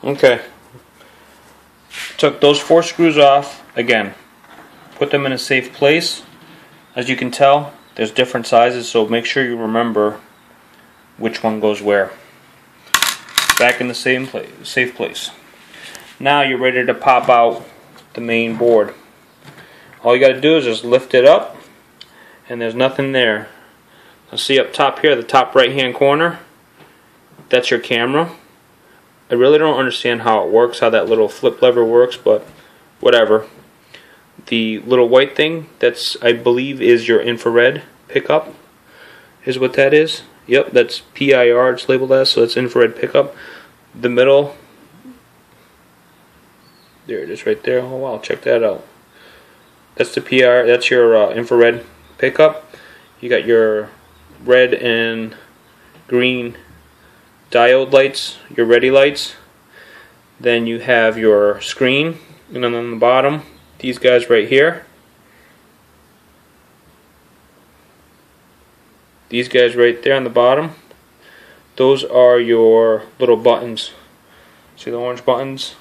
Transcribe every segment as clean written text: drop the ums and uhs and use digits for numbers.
Okay. Took those 4 screws off. Again, put them in a safe place. As you can tell, there's different sizes, so make sure you remember which one goes where. Back in the same place, safe place. Now you're ready to pop out the main board. All you got to do is just lift it up, and there's nothing there. Now see up top here, the top right hand corner, that's your camera. I really don't understand how it works, how that little flip lever works, but whatever. The little white thing, that's, I believe, is your infrared pickup, is what that is. Yep, that's PIR, it's labeled as, so it's infrared pickup. The middle, there it is right there. Oh wow, check that out. That's the PIR, that's your infrared pickup. You got your red and green diode lights, your ready lights. Then you have your screen, and then on the bottom, these guys right here. These guys right there on the bottom, those are your little buttons. See the orange buttons?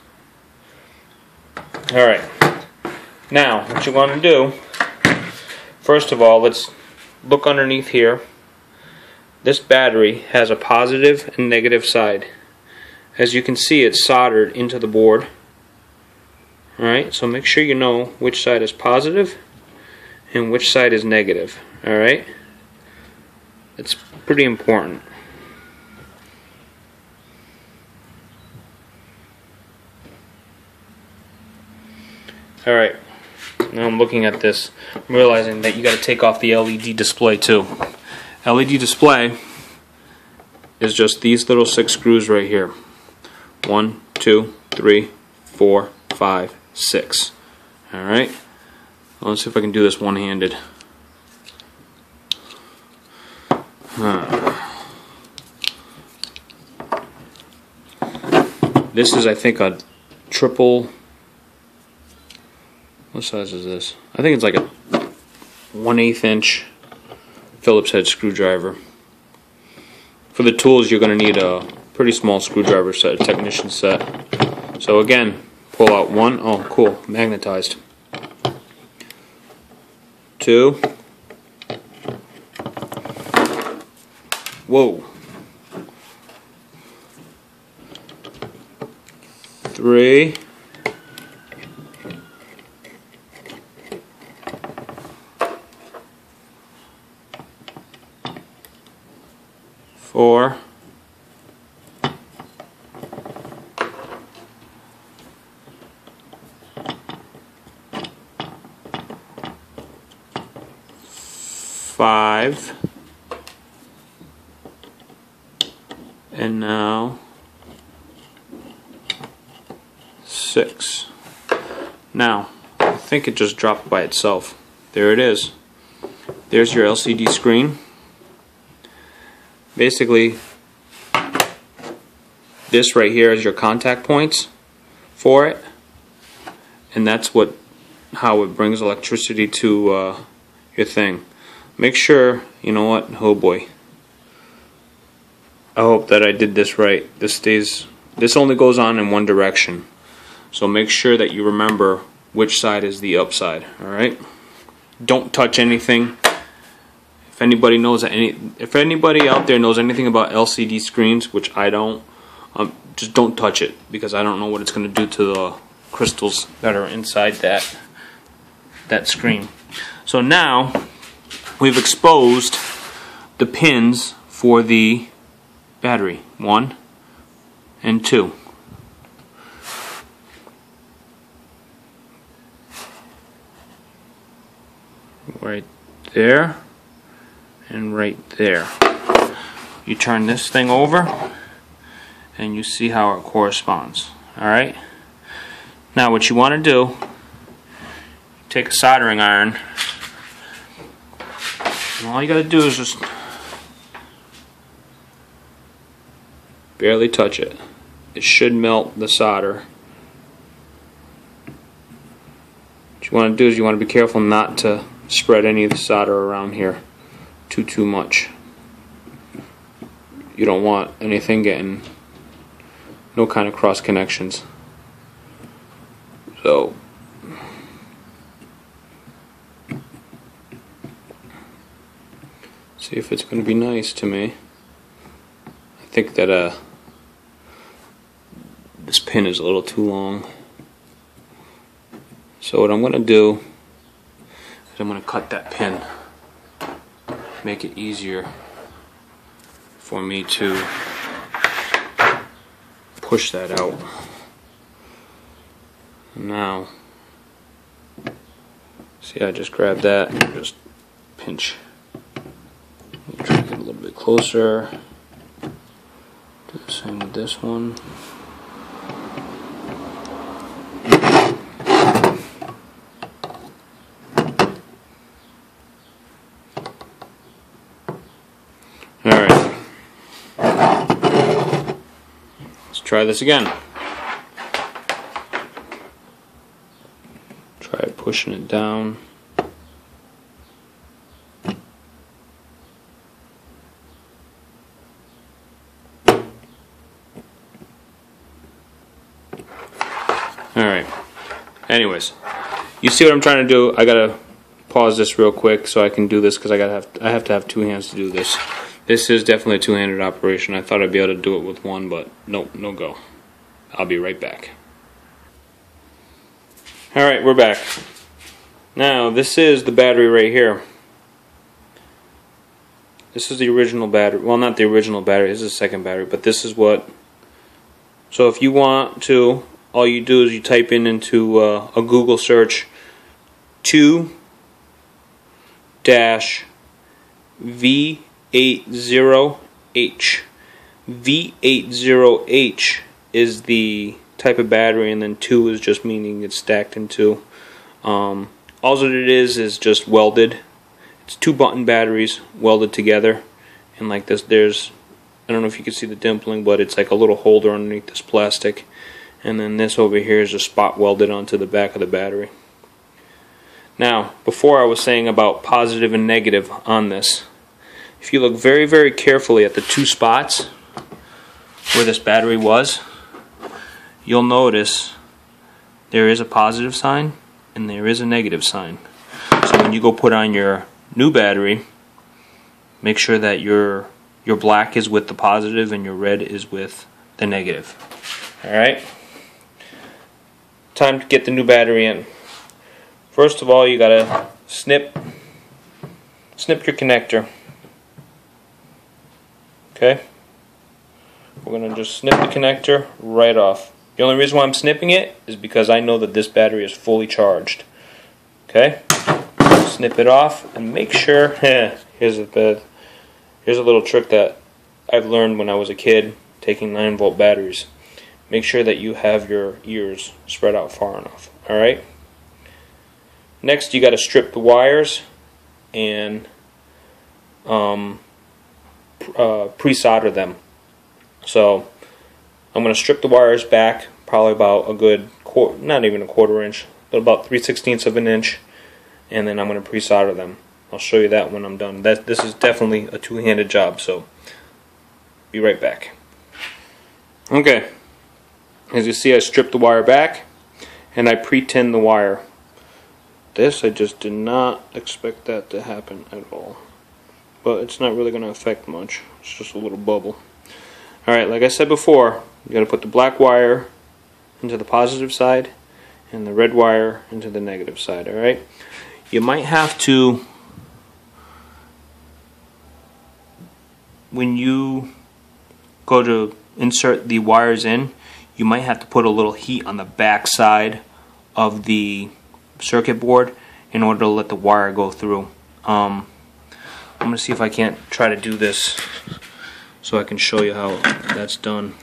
Alright, now what you want to do, first of all, let's look underneath here. This battery has a positive and negative side. As you can see, it's soldered into the board. Alright, so make sure you know which side is positive and which side is negative. Alright? It's pretty important. Alright, now I'm looking at this, I'm realizing that you got to take off the LED display too. LED display is just these little 6 screws right here. 1, 2, 3, 4, 5, 6. Alright, let's see if I can do this one-handed. This is, I think, a triple. What size is this? I think it's like a 1/8 inch Phillips head screwdriver. For the tools, you're going to need a pretty small screwdriver set, a technician set. So again, pull out 1. Oh, cool, magnetized. 2. Whoa. 3. 4. 5. And now 6. Now, I think it just dropped by itself. There it is. There's your LCD screen. Basically, this right here is your contact points for it, and that's how it brings electricity to your thing. Make sure, you know what? Oh boy. I hope that I did this right. This only goes on in one direction. So make sure that you remember which side is the upside, alright? Don't touch anything. If anybody out there knows anything about LCD screens, which I don't, just don't touch it, because I don't know what it's going to do to the crystals that are inside that screen. So now we've exposed the pins for the battery, 1 and 2. Right there and right there. You turn this thing over and you see how it corresponds. Alright? Now what you want to do, take a soldering iron, and all you got to do is just barely touch it. It should melt the solder. What you want to do is you want to be careful not to spread any of the solder around here too much. You don't want anything getting no kind of cross connections. So see if it's going to be nice to me. I think that this pin is a little too long. So what I'm going to do is I'm going to cut that pin, make it easier for me to push that out. Now, see, I just grab that and just pinch. Try to get a little bit closer. Do the same with this one. Alright. Let's try this again. Try pushing it down. Alright. Anyways, you see what I'm trying to do? I gotta pause this real quick so I can do this because I have to have two hands to do this. This is definitely a two-handed operation. I thought I'd be able to do it with one, but no go. I'll be right back. Alright, we're back. Now, this is the battery right here. This is the original battery. Well, not the original battery. This is the second battery, but this is what... So if you want to, all you do is you type into a Google search 2-V80H. V80H is the type of battery, and then 2 is just meaning it's stacked in 2. All it is just welded. It's 2 button batteries welded together, and like this, there's, I don't know if you can see the dimpling, but it's like a little holder underneath this plastic, and then this over here is just spot welded onto the back of the battery. Now, before I was saying about positive and negative on this, if you look very, very carefully at the 2 spots where this battery was, you'll notice there is a positive sign and there is a negative sign. So when you go put on your new battery, make sure that your black is with the positive and your red is with the negative. Alright? Time to get the new battery in. First of all, you gotta snip your connector. Okay? We're gonna just snip the connector right off. The only reason why I'm snipping it is because I know that this battery is fully charged. Okay? Snip it off and make sure. Here's a little trick that I've learned when I was a kid taking 9-volt batteries. Make sure that you have your ears spread out far enough. Alright? Next, you got to strip the wires and pre-solder them. So I'm going to strip the wires back probably about a good quarter, not even a quarter inch, but about 3/16 of an inch, and then I'm going to pre-solder them. I'll show you that when I'm done. This is definitely a two-handed job, so be right back. Okay, as you see, I stripped the wire back and I pre-tinned the wire. This, I just did not expect that to happen at all, but it's not really going to affect much. It's just a little bubble. Alright, like I said before, you got to put the black wire into the positive side and the red wire into the negative side. Alright, you might have to, when you go to insert the wires in, you might have to put a little heat on the back side of the circuit board in order to let the wire go through. I'm going to see if I can't try to do this so I can show you how that's done.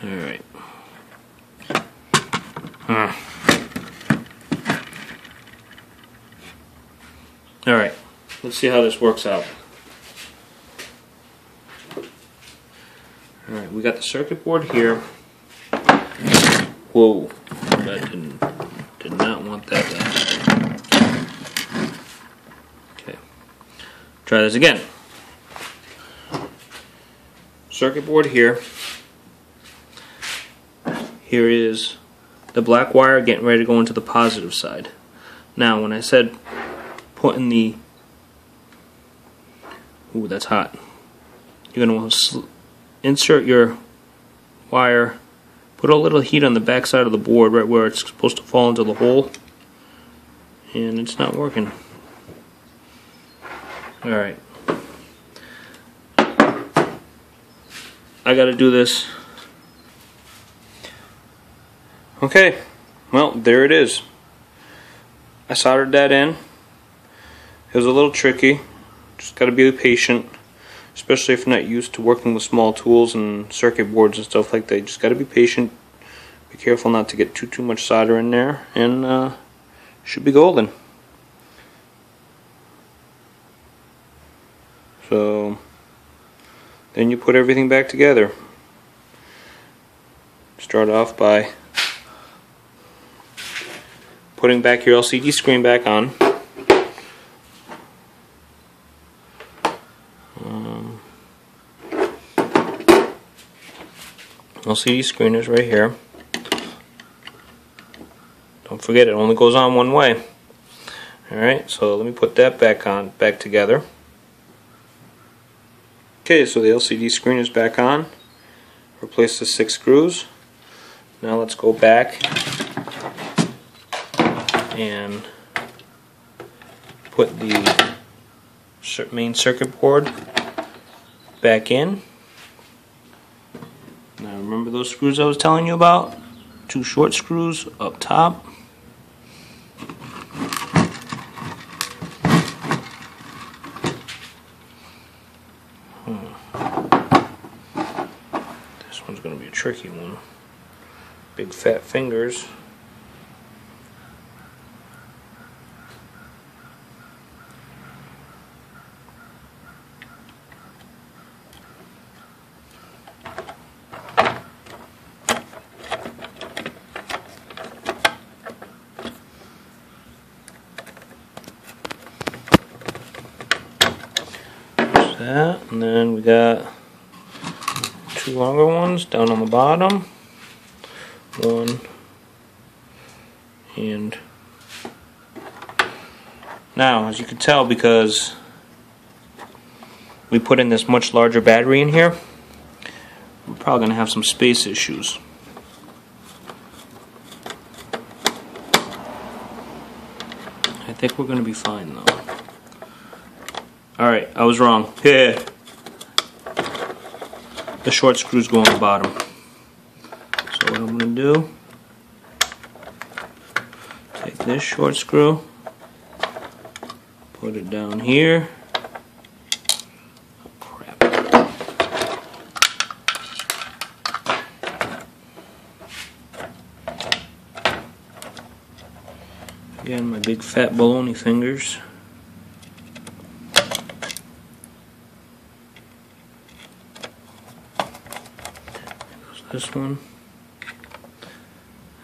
Alright. Alright, let's see how this works out. Alright, we got the circuit board here. Whoa, that did not want that to happen. Okay, try this again. circuit board here. Here is the black wire getting ready to go into the positive side. Now, when I said putting the... Ooh, that's hot. You're going to want to insert your wire, put a little heat on the back side of the board right where it's supposed to fall into the hole, and it's not working. Alright. I gotta do this. Okay, well, there it is. I soldered that in. It was a little tricky. Just gotta be patient, especially if you're not used to working with small tools and circuit boards and stuff like that. You just gotta be patient. Be careful not to get too much solder in there, and should be golden. So then you put everything back together. Start off by putting back your LCD screen back on. LCD screen is right here. Don't forget, it only goes on one way. Alright, so let me put that back together. Okay, so the LCD screen is back on. Replace the 6 screws. Now let's go back and put the main circuit board back in. Now remember those screws I was telling you about? 2 short screws up top. This one's going to be a tricky one. Big fat fingers. That, and then we got 2 longer ones down on the bottom. 1 and now, as you can tell, because we put in this much larger battery in here, we're probably going to have some space issues. I think we're going to be fine though. Alright, I was wrong. Yeah. The short screws go on the bottom. So what I'm going to do, take this short screw, put it down here. Oh, crap. Again, my big fat baloney fingers. This one,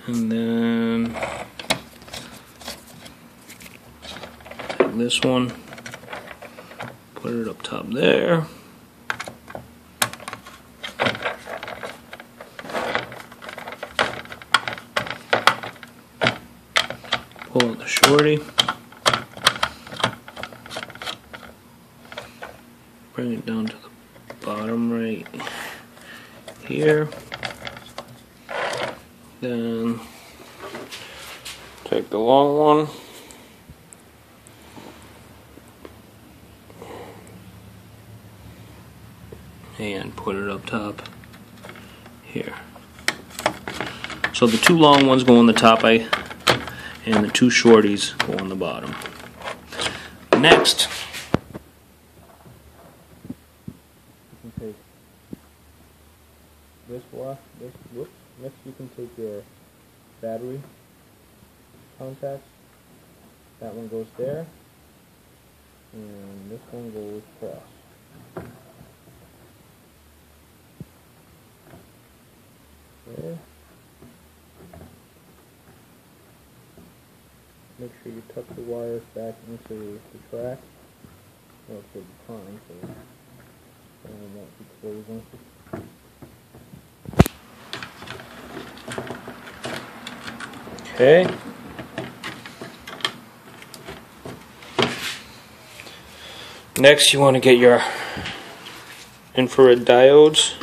and then take this one, put it up top there, pull out the shorty, bring it down to the bottom right here. Then take the long one, and put it up top here. So the 2 long ones go on the top, and the 2 shorties go on the bottom. Next, you can take next you can take your battery contacts. That one goes there, and this one goes across. There. Make sure you tuck the wires back into the track. Well, it's going to be fine, so it won't be closing. Okay. Next, you want to get your infrared diodes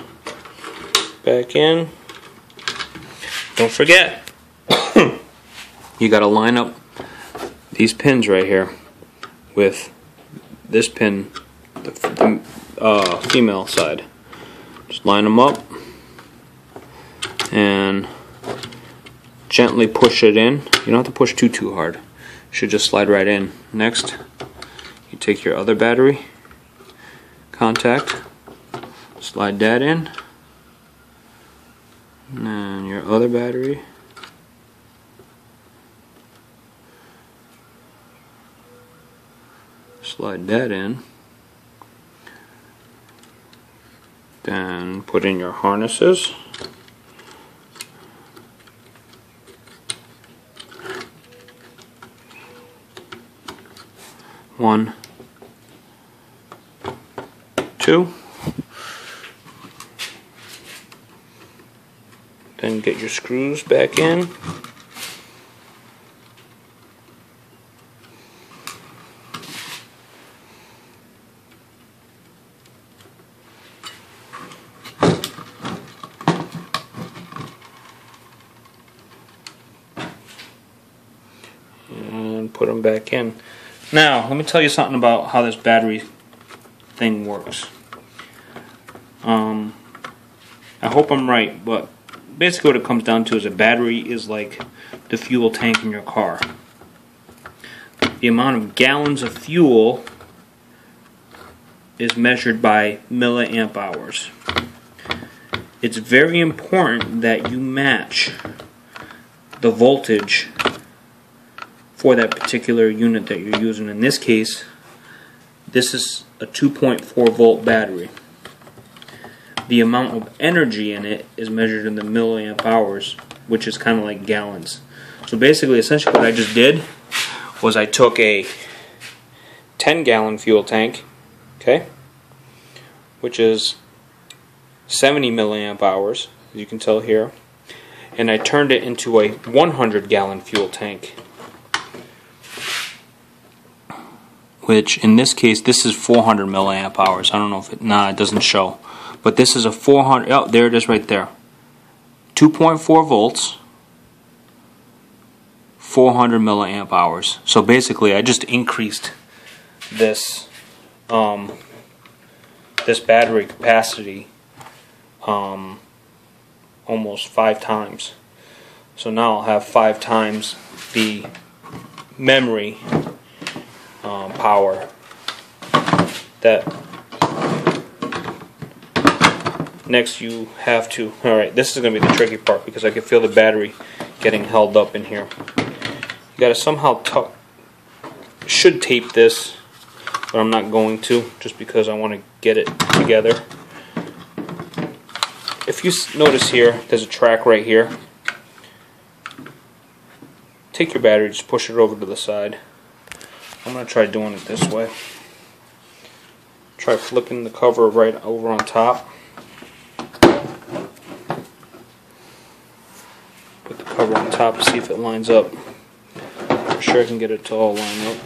back in. Don't forget, you got to line up these pins right here with this pin, the female side. Just line them up and gently push it in. You don't have to push too hard. It should just slide right in. Next, you take your other battery contact, slide that in, and your other battery, slide that in, then put in your harnesses. One, two. Then get your screws back in. And put them back in. Now, let me tell you something about how this battery thing works. I hope I'm right, but basically what it comes down to is a battery is like the fuel tank in your car. The amount of gallons of fuel is measured by milliamp hours. It's very important that you match the voltage for that particular unit that you're using. In this case, this is a 2.4 volt battery. The amount of energy in it is measured in the milliamp hours, which is kind of like gallons. So basically, essentially what I just did was I took a 10-gallon fuel tank, okay, which is 70 milliamp hours, as you can tell here, and I turned it into a 100-gallon fuel tank, which in this case, this is 400 milliamp hours. I don't know if it, it doesn't show. But this is a 400, oh, there it is right there. 2.4 volts, 400 milliamp hours. So basically, I just increased this this battery capacity almost 5 times. So now I'll have 5 times the memory power that. Next, you have to, alright, this is going to be the tricky part because I can feel the battery getting held up in here. You got to somehow should tape this, but I'm not going to just because I want to get it together. If you notice here, there's a track right here. Take your battery, just push it over to the side. I'm going to try doing it this way. Try flipping the cover right over on top. Put the cover on top to see if it lines up. I'm sure I can get it to all line up.